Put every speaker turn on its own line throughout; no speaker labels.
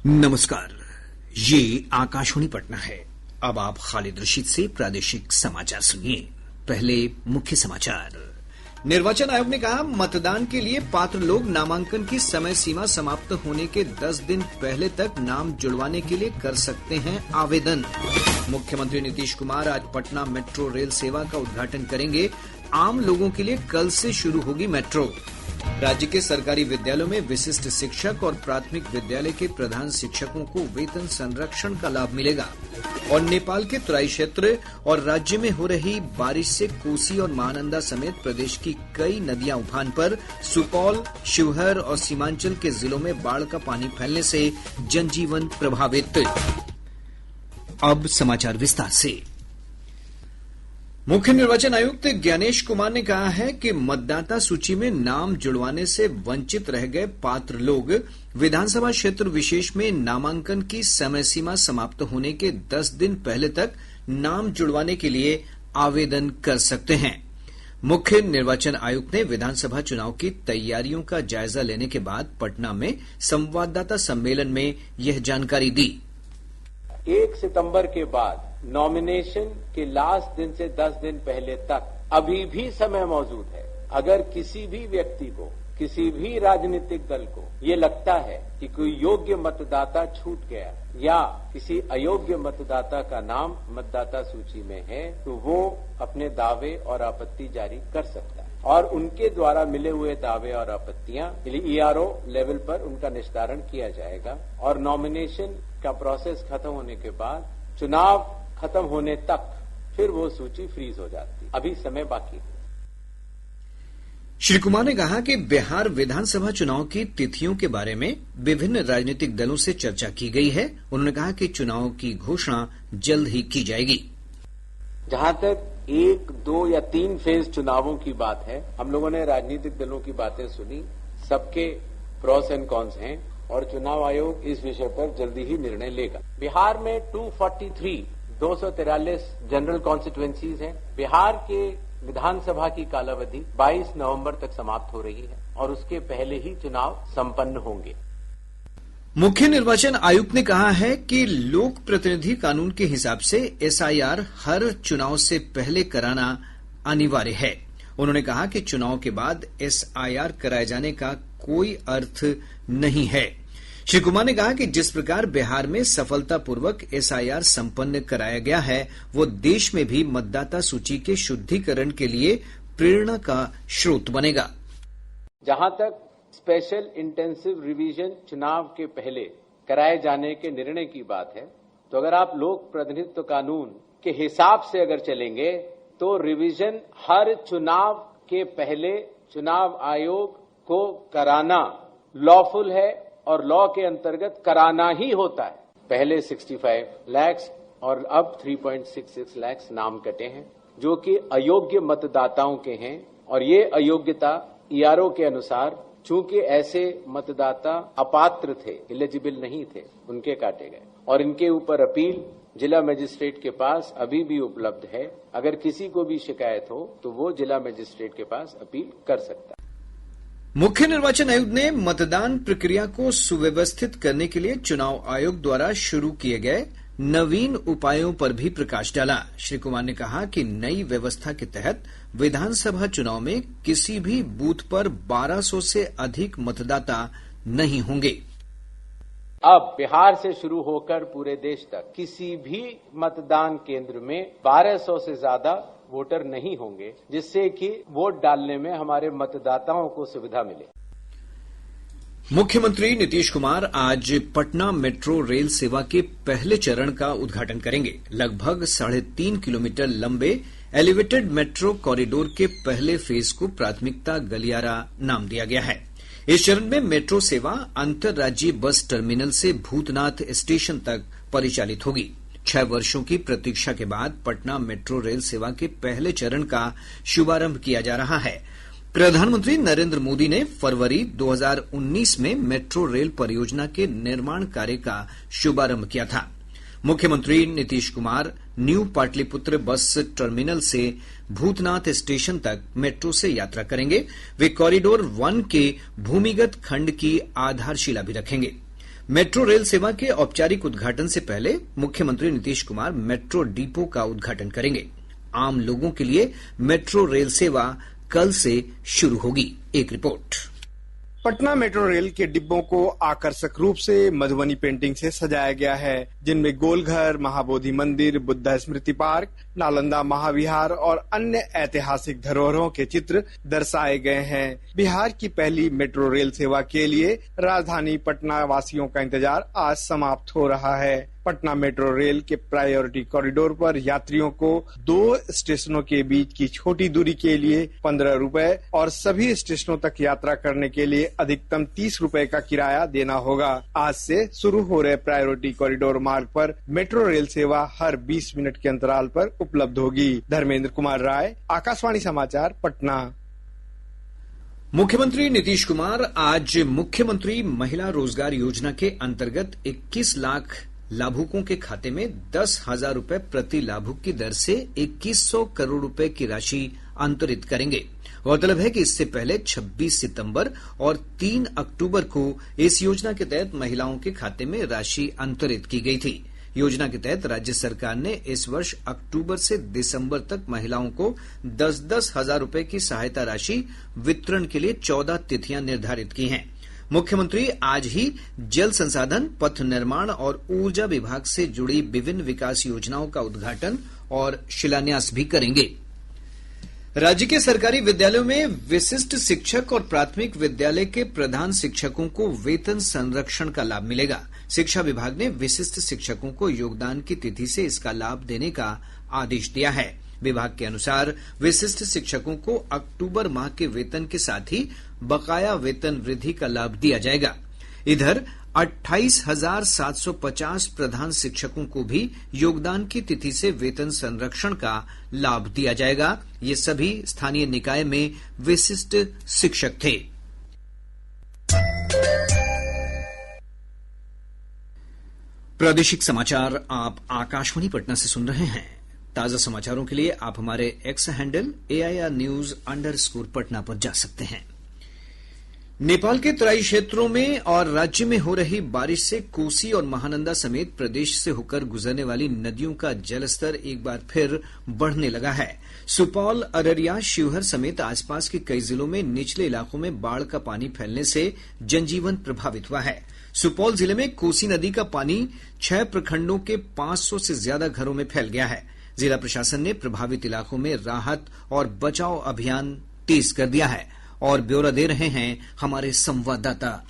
नमस्कार, ये आकाशवाणी पटना है। अब आप खालिद रशीद से प्रादेशिक समाचार सुनिए। पहले मुख्य समाचार। निर्वाचन आयोग ने कहा, मतदान के लिए पात्र लोग नामांकन की समय सीमा समाप्त होने के 10 दिन पहले तक नाम जुड़वाने के लिए कर सकते हैं आवेदन। मुख्यमंत्री नीतीश कुमार आज पटना मेट्रो रेल सेवा का उद्घाटन करेंगे। आम लोगों के लिए कल से शुरू होगी मेट्रो। राज्य के सरकारी विद्यालयों में विशिष्ट शिक्षक और प्राथमिक विद्यालय के प्रधान शिक्षकों को वेतन संरक्षण का लाभ मिलेगा। और नेपाल के तराई क्षेत्र और राज्य में हो रही बारिश से कोसी और महानंदा समेत प्रदेश की कई नदियां उफान पर। सुपौल, शिवहर और सीमांचल के जिलों में बाढ़ का पानी फैलने से जनजीवन प्रभावित। अब समाचार विस्तार से। मुख्य निर्वाचन आयुक्त ज्ञानेश कुमार ने कहा है कि मतदाता सूची में नाम जुड़वाने से वंचित रह गए पात्र लोग विधानसभा क्षेत्र विशेष में नामांकन की समय सीमा समाप्त होने के 10 दिन पहले तक नाम जुड़वाने के लिए आवेदन कर सकते हैं। मुख्य निर्वाचन आयुक्त ने विधानसभा चुनाव की तैयारियों का जायजा लेने के बाद पटना में संवाददाता सम्मेलन में यह जानकारी दी।
1 सितंबर के बाद नॉमिनेशन के लास्ट दिन से 10 दिन पहले तक अभी भी समय मौजूद है। अगर किसी भी व्यक्ति को, किसी भी राजनीतिक दल को ये लगता है कि कोई योग्य मतदाता छूट गया या किसी अयोग्य मतदाता का नाम मतदाता सूची में है, तो वो अपने दावे और आपत्ति जारी कर सकता है और उनके द्वारा मिले हुए दावे और आपत्तियां ईआरओ लेवल पर उनका निस्तारण किया जाएगा। और नॉमिनेशन का प्रोसेस खत्म होने के बाद चुनाव खत्म होने तक फिर वो सूची फ्रीज हो जाती। अभी समय बाकी है।
श्री कुमार ने कहा कि बिहार विधानसभा चुनाव की तिथियों के बारे में विभिन्न राजनीतिक दलों से चर्चा की गई है। उन्होंने कहा कि चुनाव की घोषणा जल्द ही की जाएगी।
जहां तक 1, 2 या 3 फेज चुनावों की बात है, हम लोगों ने राजनीतिक दलों की बातें सुनी, सबके प्रोस एंड कॉन्स हैं और चुनाव आयोग इस विषय पर जल्दी ही निर्णय लेगा। बिहार में 243 जनरल कॉन्स्टिट्यूएंसीज हैं। बिहार के विधानसभा की कालावधि 22 नवंबर तक समाप्त हो रही है और उसके पहले ही चुनाव संपन्न होंगे।
मुख्य निर्वाचन आयुक्त ने कहा है कि लोक प्रतिनिधि कानून के हिसाब से एसआईआर हर चुनाव से पहले कराना अनिवार्य है। उन्होंने कहा कि चुनाव के बाद एसआईआर कराए जाने का कोई अर्थ नहीं है। श्री कुमार ने कहा कि जिस प्रकार बिहार में सफलतापूर्वक एसआईआर संपन्न कराया गया है, वो देश में भी मतदाता सूची के शुद्धिकरण के लिए प्रेरणा का स्रोत बनेगा।
जहां तक स्पेशल इंटेंसिव रिवीजन चुनाव के पहले कराए जाने के निर्णय की बात है, तो अगर आप लोक प्रतिनिधित्व कानून के हिसाब से अगर चलेंगे तो रिवीजन हर चुनाव के पहले चुनाव आयोग को कराना लॉफुल है और लॉ के अंतर्गत कराना ही होता है। पहले 65 लाख और अब 3.66 लाख नाम कटे हैं जो कि अयोग्य मतदाताओं के हैं और ये अयोग्यता ईआरओ के अनुसार चूंकि ऐसे मतदाता अपात्र थे, एलिजिबल नहीं थे, उनके काटे गए और इनके ऊपर अपील जिला मजिस्ट्रेट के पास अभी भी उपलब्ध है। अगर किसी को भी शिकायत हो तो वो जिला मजिस्ट्रेट के पास अपील कर सकता है।
मुख्य निर्वाचन आयुक्त ने मतदान प्रक्रिया को सुव्यवस्थित करने के लिए चुनाव आयोग द्वारा शुरू किए गए नवीन उपायों पर भी प्रकाश डाला। श्री कुमार ने कहा कि नई व्यवस्था के तहत विधानसभा चुनाव में किसी भी बूथ पर 1200 से अधिक मतदाता नहीं होंगे।
अब बिहार से शुरू होकर पूरे देश तक किसी भी मतदान केंद्र में 1200 से ज्यादा वोटर नहीं होंगे, जिससे कि वोट डालने में हमारे मतदाताओं को सुविधा मिले।
मुख्यमंत्री नीतीश कुमार आज पटना मेट्रो रेल सेवा के पहले चरण का उद्घाटन करेंगे। लगभग 3.5 किलोमीटर लंबे एलिवेटेड मेट्रो कॉरिडोर के पहले फेज को प्राथमिकता गलियारा नाम दिया गया है। इस चरण में मेट्रो सेवा अंतर्राज्यीय बस टर्मिनल से भूतनाथ स्टेशन तक परिचालित होगी। 6 वर्षों की प्रतीक्षा के बाद पटना मेट्रो रेल सेवा के पहले चरण का शुभारंभ किया जा रहा है। प्रधानमंत्री नरेंद्र मोदी ने फरवरी 2019 में मेट्रो रेल परियोजना के निर्माण कार्य का शुभारंभ किया था। मुख्यमंत्री Nitish Kumar new Pataliputra bus terminal से भूतनाथ स्टेशन तक मेट्रो से यात्रा करेंगे। वे कॉरिडोर 1 के भूमिगत खंड की आधारशिला भी रखेंगे। मेट्रो रेल सेवा के औपचारिक उद्घाटन से पहले मुख्यमंत्री नीतीश कुमार मेट्रो डिपो का उद्घाटन करेंगे। आम लोगों के लिए मेट्रो रेल सेवा कल से शुरू होगी। एक रिपोर्ट।
पटना मेट्रो रेल के डिब्बों को आकर्षक रूप से मधुबनी पेंटिंग से सजाया गया है, जिनमें गोलघर, महाबोधि मंदिर, बुद्धा स्मृति पार्क, नालंदा महाविहार और अन्य ऐतिहासिक धरोहरों के चित्र दर्शाए गए हैं। बिहार की पहली मेट्रो रेल सेवा के लिए राजधानी पटना वासियों का इंतजार आज समाप्त हो रहा है। पटना मेट्रो रेल के प्रायोरिटी कॉरिडोर पर यात्रियों को 2 स्टेशनों के बीच की छोटी दूरी के लिए 15 रुपए और सभी स्टेशनों तक यात्रा करने के लिए अधिकतम 30 रुपए का किराया देना होगा। आज से शुरू हो रहे प्रायोरिटी कॉरिडोर मार्ग पर मेट्रो रेल सेवा हर 20 मिनट के अंतराल पर उपलब्ध होगी। धर्मेंद्र कुमार राय, आकाशवाणी समाचार, पटना।
मुख्यमंत्री नीतीश कुमार आज मुख्यमंत्री महिला रोजगार योजना के अंतर्गत 21 लाख लाभुकों के खाते में 10,000 रुपए प्रति लाभुक की दर से 2100 करोड़ रुपए की राशि अंतरित करेंगे। गौरतलब है कि इससे पहले 26 सितंबर और 3 अक्टूबर को इस योजना के तहत महिलाओं के खाते में राशि अंतरित की गई थी। योजना के तहत राज्य सरकार ने इस वर्ष अक्टूबर से दिसंबर तक महिलाओं को 10-10 हजार रुपए की सहायता राशि वितरण के लिए 14 तिथियां निर्धारित की हैं। मुख्यमंत्री आज ही जल संसाधन, पथ निर्माण और ऊर्जा विभाग से जुड़ी विभिन्न विकास योजनाओं का उद्घाटन और शिलान्यास भी करेंगे। राज्य के सरकारी विद्यालयों में विशिष्ट शिक्षक और प्राथमिक विद्यालय के प्रधान शिक्षकों को वेतन संरक्षण का लाभ मिलेगा। शिक्षा विभाग ने विशिष्ट शिक्षकों को योगदान की तिथि से इसका लाभ देने का आदेश दिया है। विभाग के अनुसार विशिष्ट शिक्षकों को अक्टूबर माह के वेतन के साथ ही बकाया वेतन वृद्धि का लाभ दिया जाएगा। इधर 28,750 प्रधान शिक्षकों को भी योगदान की तिथि से वेतन संरक्षण का लाभ दिया जाएगा। ये सभी स्थानीय निकाय में विशिष्ट शिक्षक थे। प्रादेशिक समाचार आप आकाशवाणी पटना से सुन रहे हैं। ताजा समाचारों के लिए आप हमारे एक्स हैंडल AIR News _ पर जा सकते हैं। नेपाल के तराई क्षेत्रों में और राज्य में हो रही बारिश से कोसी और महानंदा समेत प्रदेश से होकर गुजरने वाली नदियों का जलस्तर एक बार फिर बढ़ने लगा है। सुपौल, अररिया, शिवहर समेत आसपास के कई जिलों में निचले इलाकों में बाढ़ का पानी फैलने से जनजीवन प्रभावित हुआ है। सुपौल जिले में कोसी नदी का पानी 6 प्रखंडों के 500 से ज्यादा घरों में फैल गया है। जिला प्रशासन ने प्रभावित इलाकों में राहत और बचाव अभियान तेज कर दिया है और ब्यौरा दे रहे हैं हमारे संवाददाता।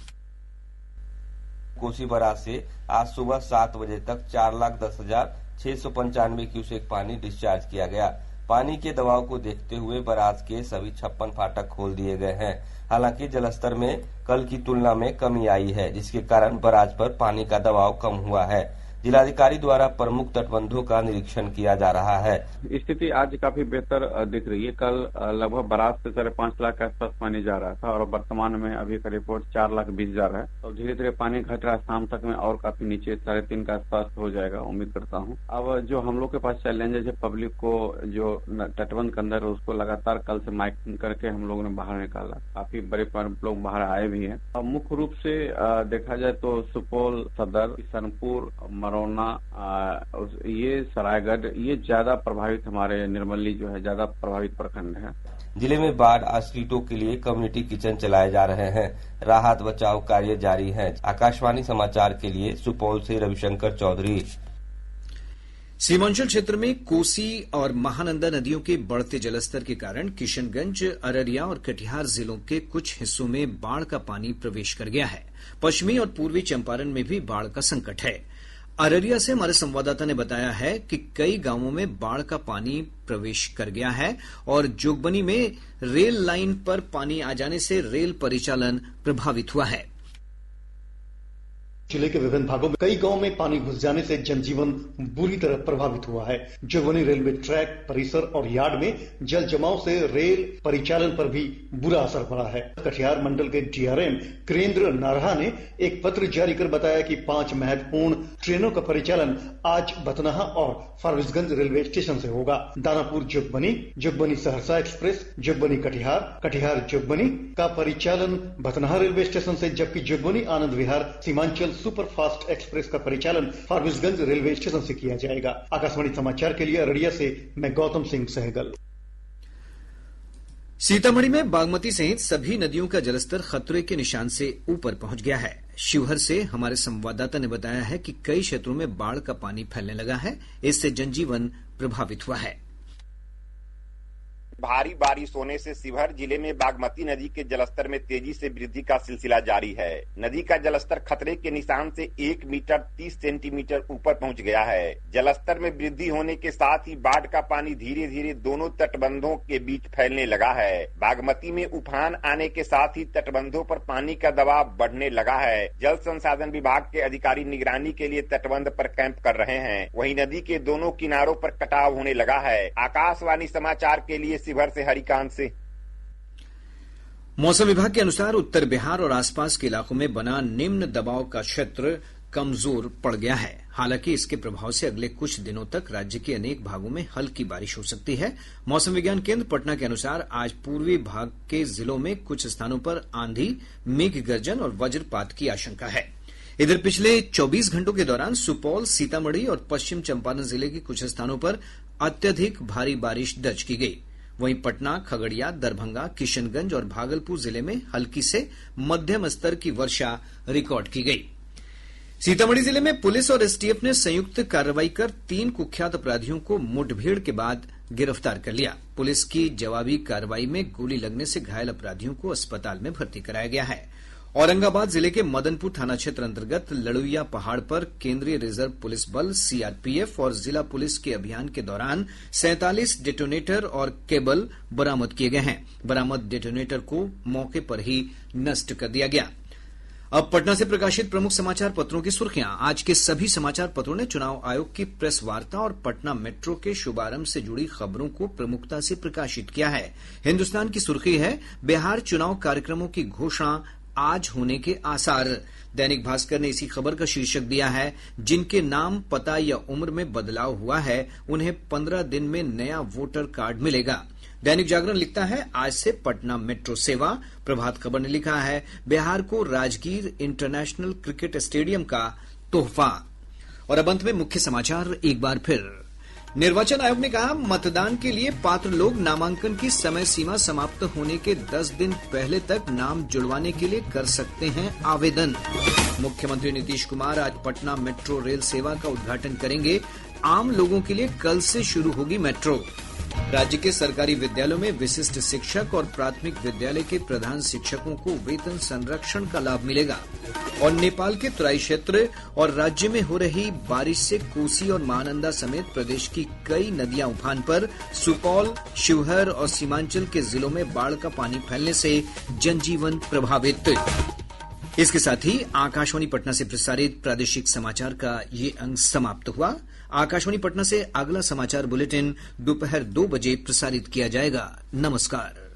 कोसी बराज से आज सुबह 7 बजे तक 4,10,695 क्यूसेक पानी डिस्चार्ज किया गया। पानी के दबाव को देखते हुए बराज के सभी 56 फाटक खोल दिए गए हैं। हालांकि जलस्तर में कल की तुलना में कमी आई है, जिसके कारण बराज पर पानी का दबाव कम हुआ है। जिलाधिकारी द्वारा प्रमुख तटबंधों का निरीक्षण किया जा रहा है।
स्थिति आज काफी बेहतर दिख रही है। कल लगभग बराज से 5.5 लाख के आसपास पानी जा रहा था और वर्तमान में अभी का रिपोर्ट 4,20,000 है। तो धीरे धीरे पानी घट रहा है। शाम तक में और काफी नीचे 3.5 के आसपास हो जाएगा, उम्मीद करता हूँ। अब जो हम लोग के पास चैलेंजेस है, पब्लिक को जो तटबंध के अंदर उसको लगातार कल से माइकिंग करके हम लोगों ने बाहर निकाला। काफी बड़े लोग बाहर आए भी हैं। अब मुख्य रूप से देखा जाए तो सुपौल सदर, किशनपुर, मरौना, ये सरायगढ़, ये ज्यादा प्रभावित, हमारे निर्मली जो है ज्यादा प्रभावित प्रखंड है।
जिले में बाढ़ आश्रितों के लिए कम्युनिटी किचन चलाए जा रहे हैं। राहत बचाव कार्य जारी है। आकाशवाणी समाचार के लिए सुपौल से रविशंकर चौधरी।
सीमांचल क्षेत्र में कोसी और महानंदा नदियों के बढ़ते जलस्तर के कारण किशनगंज, अररिया और कटिहार जिलों के कुछ हिस्सों में बाढ़ का पानी प्रवेश कर गया है। पश्चिमी और पूर्वी चंपारण में भी बाढ़ का संकट है। अररिया से हमारे संवाददाता ने बताया है कि कई गांवों में बाढ़ का पानी प्रवेश कर गया है और जोगबनी में रेल लाइन पर पानी आ जाने से रेल परिचालन प्रभावित हुआ है।
जिले के विभिन्न भागों में कई गांवों में पानी घुस जाने से जनजीवन बुरी तरह प्रभावित हुआ है। जोगबनी रेलवे ट्रैक परिसर और यार्ड में जल जमाव से रेल परिचालन पर भी बुरा असर पड़ा है। कटिहार मंडल के DRM कृष्णेंद्र नारहा ने एक पत्र जारी कर बताया कि 5 महत्वपूर्ण ट्रेनों का परिचालन आज बथनाहा और फारबिसगंज रेलवे स्टेशन से होगा। दानापुर जोगबनी, जोगबनी सहरसा एक्सप्रेस, जोगबनी कटिहार, कटिहार जोगबनी का परिचालन बथनाहा रेलवे स्टेशन से, जबकि Jogbani Anand Vihar Seemanchal super fast express का परिचालन फारबिसगंज रेलवे स्टेशन से किया जाएगा। आकाशवाणी समाचार के लिए अररिया से मैं गौतम सिंह सहगल।
सीतामढ़ी में बागमती सहित सभी नदियों का जलस्तर खतरे के निशान से ऊपर पहुंच गया है। शिवहर से हमारे संवाददाता ने बताया है कि कई क्षेत्रों में बाढ़ का पानी फैलने लगा है। इससे जनजीवन प्रभावित हुआ है।
भारी बारिश होने से शिवहर जिले में बागमती नदी के जलस्तर में तेजी से वृद्धि का सिलसिला जारी है। नदी का जलस्तर खतरे के निशान से 1 मीटर 30 सेंटीमीटर ऊपर पहुंच गया है। जलस्तर में वृद्धि होने के साथ ही बाढ़ का पानी धीरे धीरे दोनों तटबंधों के बीच फैलने लगा है। बागमती में उफान आने के साथ ही तटबंधों पर पानी का दबाव बढ़ने लगा है। जल संसाधन विभाग के अधिकारी निगरानी के लिए तटबंध पर कैंप कर रहे हैं। वहीं नदी के दोनों किनारों पर कटाव होने लगा है। आकाशवाणी समाचार के लिए शिवहर से हरिकांत से।
मौसम विभाग के अनुसार उत्तर बिहार और आसपास के इलाकों में बना निम्न दबाव का क्षेत्र कमजोर पड़ गया है। हालांकि इसके प्रभाव से अगले कुछ दिनों तक राज्य के अनेक भागों में हल्की बारिश हो सकती है। मौसम विज्ञान केंद्र पटना के अनुसार आज पूर्वी भाग के जिलों में कुछ स्थानों पर आंधी, मेघ गर्जन और वज्रपात की आशंका है। इधर पिछले 24 घंटों के दौरान सुपौल, सीतामढ़ी और पश्चिम चंपारण जिले के कुछ स्थानों पर अत्यधिक भारी बारिश दर्ज की गई। वहीं पटना, खगड़िया, दरभंगा, किशनगंज और भागलपुर जिले में हल्की से मध्यम स्तर की वर्षा रिकॉर्ड की गई। सीतामढ़ी जिले में पुलिस और एसटीएफ ने संयुक्त कार्रवाई कर 3 कुख्यात अपराधियों को मुठभेड़ के बाद गिरफ्तार कर लिया। पुलिस की जवाबी कार्रवाई में गोली लगने से घायल अपराधियों को अस्पताल में भर्ती कराया गया है। औरंगाबाद जिले के मदनपुर थाना क्षेत्र अंतर्गत लड़ुइया पहाड़ पर केंद्रीय रिजर्व पुलिस बल सीआरपीएफ और जिला पुलिस के अभियान के दौरान 47 डेटोनेटर और केबल बरामद किए गए हैं। बरामद डेटोनेटर को मौके पर ही नष्ट कर दिया गया। अब पटना से प्रकाशित प्रमुख समाचार पत्रों की सुर्खियां। आज के सभी समाचार पत्रों ने चुनाव आयोग की प्रेस वार्ता और पटना मेट्रो के शुभारंभ से जुड़ी खबरों को प्रमुखता से प्रकाशित किया है। हिन्दुस्तान की सुर्खी है, बिहार चुनाव कार्यक्रमों की घोषणा आज होने के आसार। दैनिक भास्कर ने इसी खबर का शीर्षक दिया है, जिनके नाम, पता या उम्र में बदलाव हुआ है उन्हें 15 दिन में नया वोटर कार्ड मिलेगा। दैनिक जागरण लिखता है, आज से पटना मेट्रो सेवा। प्रभात खबर ने लिखा है, बिहार को राजगीर इंटरनेशनल क्रिकेट स्टेडियम का तोहफा। और अब अंत में मुख्य समाचार एक बार फिर। निर्वाचन आयोग ने कहा, मतदान के लिए पात्र लोग नामांकन की समय सीमा समाप्त होने के 10 दिन पहले तक नाम जुड़वाने के लिए कर सकते हैं आवेदन। मुख्यमंत्री नीतीश कुमार आज पटना मेट्रो रेल सेवा का उद्घाटन करेंगे। आम लोगों के लिए कल से शुरू होगी मेट्रो। राज्य के सरकारी विद्यालयों में विशिष्ट शिक्षक और प्राथमिक विद्यालय के प्रधान शिक्षकों को वेतन संरक्षण का लाभ मिलेगा। और नेपाल के तराई क्षेत्र और राज्य में हो रही बारिश से कोसी और महानंदा समेत प्रदेश की कई नदियां उफान पर। सुपौल, शिवहर और सीमांचल के जिलों में बाढ़ का पानी फैलने से जनजीवन प्रभावित। इसके साथ ही आकाशवाणी पटना से प्रसारित प्रादेशिक समाचार का ये अंक समाप्त हुआ। आकाशवाणी पटना से अगला समाचार बुलेटिन दोपहर 2 बजे प्रसारित किया जाएगा। नमस्कार।